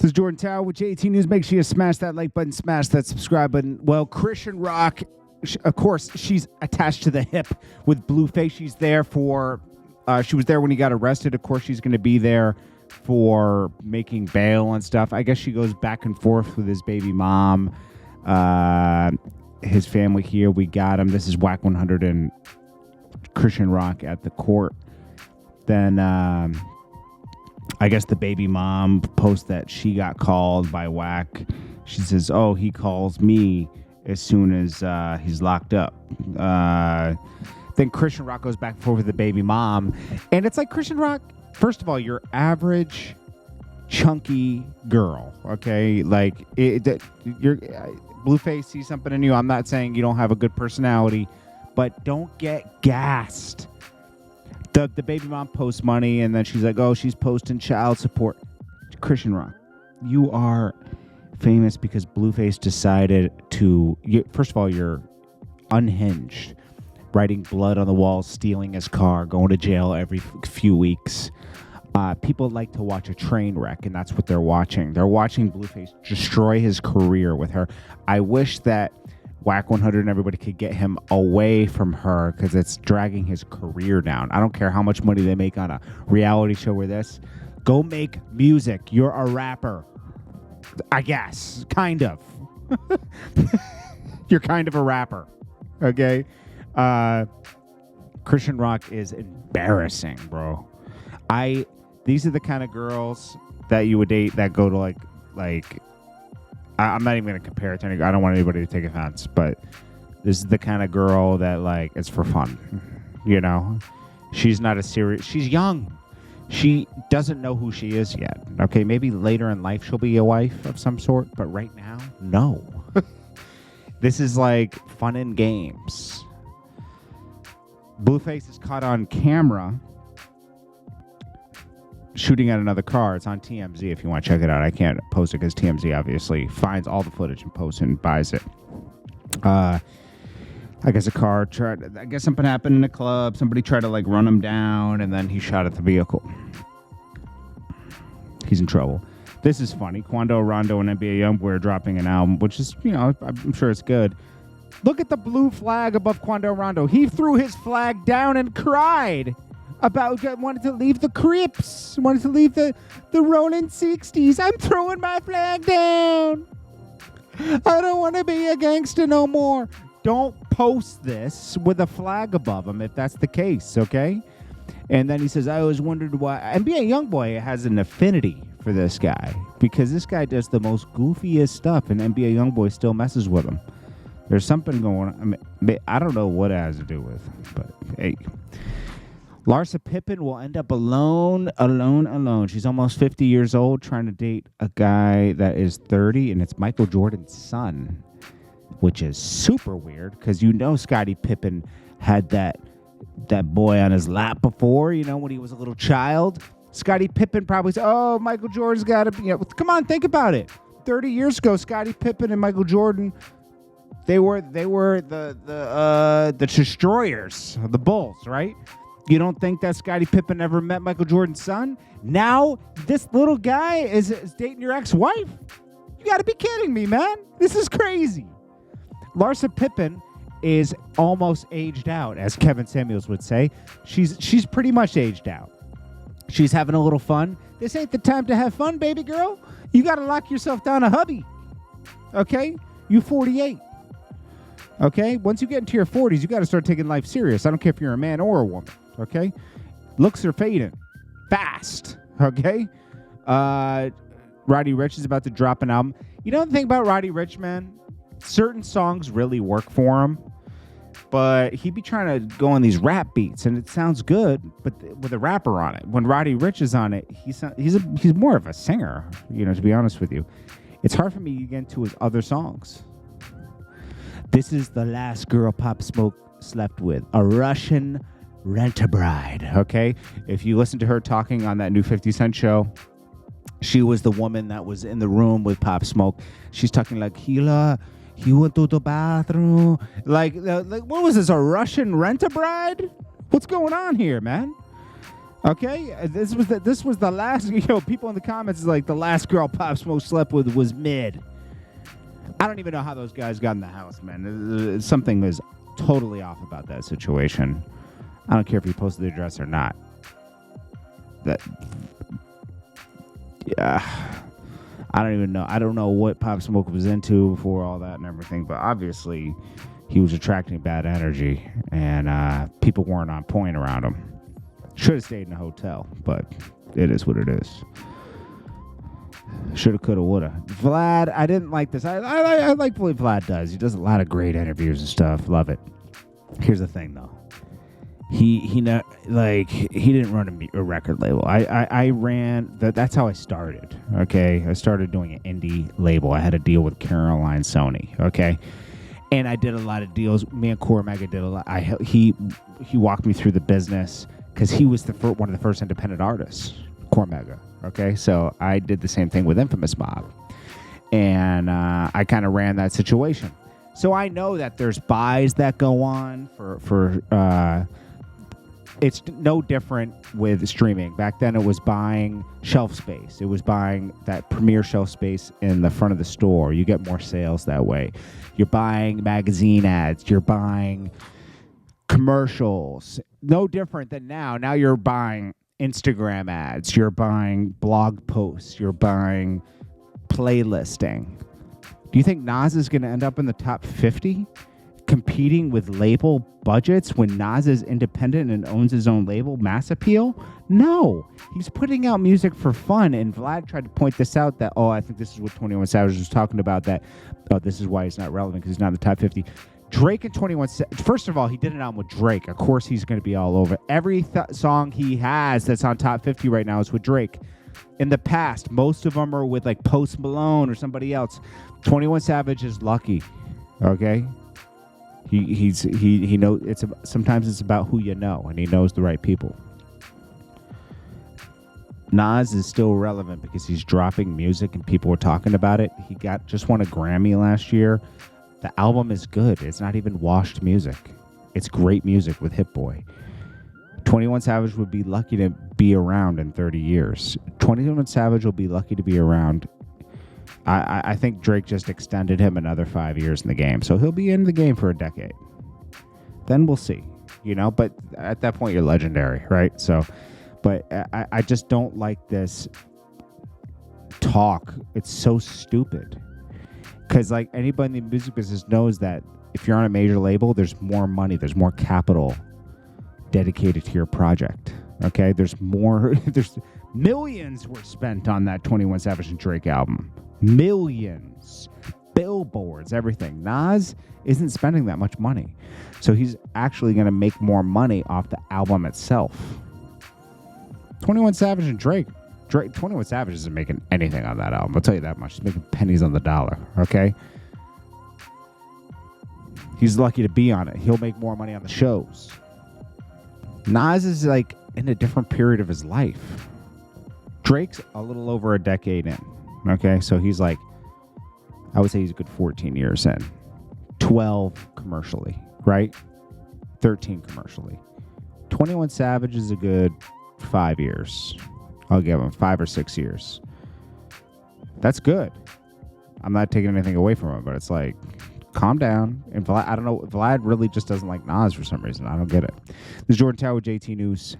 This is Jordan Tower with JT News. Make sure you smash that like button, smash that subscribe button. Well, Chrisean Rock, of course, she's attached to the hip with Blueface. She's there for, she was there when he got arrested. Of course, she's going to be there for making bail and stuff. I guess she goes back and forth with his baby mom, his family here. We got him. This is Whack 100 and Chrisean Rock at the court. Then, I guess the baby mom posts that she got called by Whack. She says, oh, he calls me as soon as he's locked up. Then Chrisean Rock goes back and forth with the baby mom. And it's like, Chrisean Rock, first of all, you're average, chunky girl, okay? Like, you're Blueface sees something in you. I'm not saying you don't have a good personality, but don't get gassed. The baby mom posts money, and then she's like, oh, she's posting child support. Chrisean Rock, you are famous because Blueface decided to... first of all, you're unhinged. Writing blood on the walls, stealing his car, going to jail every few weeks. People like to watch a train wreck, and that's what they're watching. They're watching Blueface destroy his career with her. I wish that Whack 100 and everybody could get him away from her because it's dragging his career down. I don't care how much money they make on a reality show or this. Go make music. You're a rapper. I guess. Kind of. You're kind of a rapper. Okay? Chrisean Rock is embarrassing, bro. These are the kind of girls that you would date that go to like I'm not even going to compare it to any. I don't want anybody to take offense, but this is the kind of girl that, like, it's for fun. You know? She's not a serious... She's young. She doesn't know who she is yet. Okay, maybe later in life she'll be a wife of some sort, but right now, no. This is, like, fun and games. Blueface is caught on camera shooting at another car. It's on TMZ if you want to check it out. I can't post it because TMZ obviously finds all the footage and posts it and buys it. I guess I guess something happened in a club. Somebody tried to like run him down, and then he shot at the vehicle. He's in trouble. This is funny. Quando, Rondo, and NBA YoungBoy are dropping an album, which is, you know, I'm sure it's good. Look at the blue flag above Quando, Rondo. He threw his flag down and cried. Wanted to leave the Crips, wanted to leave the Rolling 60s. I'm throwing my flag down. I don't want to be a gangster no more. Don't post this with a flag above him if that's the case, okay? And then he says, I always wondered why. NBA YoungBoy has an affinity for this guy because this guy does the most goofiest stuff, and NBA YoungBoy still messes with him. There's something going on. I mean, I don't know what it has to do with, but hey. Larsa Pippen will end up alone. She's almost 50 years old trying to date a guy that is 30, and it's Michael Jordan's son, which is super weird because you know Scottie Pippen had that boy on his lap before, you know, when he was a little child. Scottie Pippen probably said, oh, Michael Jordan's got to, you know, come on, think about it. 30 years ago, Scottie Pippen and Michael Jordan, they were the destroyers, the Bulls, right? You don't think that Scottie Pippen ever met Michael Jordan's son? Now this little guy is dating your ex-wife? You got to be kidding me, man. This is crazy. Larsa Pippen is almost aged out, as Kevin Samuels would say. She's pretty much aged out. She's having a little fun. This ain't the time to have fun, baby girl. You got to lock yourself down a hubby. Okay? You 48. Okay? Once you get into your 40s, you got to start taking life serious. I don't care if you're a man or a woman. Okay? Looks are fading. Fast. Okay? Roddy Ricch is about to drop an album. You know the thing about Roddy Ricch, man? Certain songs really work for him, but he be trying to go on these rap beats, and it sounds good, but with a rapper on it. When Roddy Ricch is on it, he's more of a singer, you know, to be honest with you. It's hard for me to get into his other songs. This is the last girl Pop Smoke slept with, a Russian rent-a-bride, okay? If you listen to her talking on that new 50 Cent show, she was the woman that was in the room with Pop Smoke. She's talking like, he went to the bathroom. Like what was this, a Russian rent-a-bride? What's going on here, man? Okay, this was the last. People in the comments is like the last girl Pop Smoke slept with was mid. I don't even know how those guys got in the house, man. Something is totally off about that situation. I don't care if he posted the address or not. I don't even know. I don't know what Pop Smoke was into before all that and everything, but obviously he was attracting bad energy, and people weren't on point around him. Should have stayed in a hotel, but it is what it is. Shoulda, coulda, woulda. Vlad, I didn't like this. I like what Vlad does. He does a lot of great interviews and stuff. Love it. Here's the thing, though. He didn't run a record label. I ran that's how I started. Okay, I started doing an indie label. I had a deal with Caroline Sony. Okay, and I did a lot of deals. Me and Cormega did a lot. He walked me through the business because he was one of the first independent artists. Cormega. Okay, so I did the same thing with Infamous Mob, and I kind of ran that situation. So I know that there's buys that go on for it's no different with streaming. Back then, it was buying shelf space. It was buying that premier shelf space in the front of the store. You get more sales that way. You're buying magazine ads. You're buying commercials. No different than now. Now you're buying Instagram ads. You're buying blog posts. You're buying playlisting. Do you think Nas is going to end up in the top 50? Competing with label budgets when Nas is independent and owns his own label, Mass Appeal? No. He's putting out music for fun, and Vlad tried to point this out that, I think this is what 21 Savage was talking about, that, this is why he's not relevant because he's not in the top 50. Drake and 21 Savage, first of all, he did it on with Drake. Of course he's going to be all over. Every song he has that's on top 50 right now is with Drake. In the past, most of them are with like Post Malone or somebody else. 21 Savage is lucky, okay? He knows sometimes it's about who you know, and he knows the right people. Nas is still relevant because he's dropping music and people are talking about it. He just won a Grammy last year. The album is good. It's not even washed music. It's great music with Hit Boy. 21 Savage would be lucky to be around in 30 years. 21 Savage will be lucky to be around. I think Drake just extended him another 5 years in the game. So he'll be in the game for a decade. Then we'll see, but at that point you're legendary, right? So, but I just don't like this talk. It's so stupid. Because like anybody in the music business knows that if you're on a major label, there's more money, there's more capital dedicated to your project. Okay? There's millions were spent on that 21 Savage and Drake album. Millions. Billboards, everything. Nas isn't spending that much money. So he's actually going to make more money off the album itself. 21 Savage and Drake. 21 Savage isn't making anything on that album. I'll tell you that much. He's making pennies on the dollar. Okay? He's lucky to be on it. He'll make more money on the shows. Nas is like in a different period of his life. Drake's a little over a decade in. Okay, so he's like, I would say he's a good 14 years in. 12 commercially, right? 13 commercially. 21 Savage is a good 5 years. I'll give him 5 or 6 years. That's good. I'm not taking anything away from him, but it's like, calm down. And Vlad, I don't know, Vlad really just doesn't like Nas for some reason. I don't get it. This is Jordan Tower with JT News.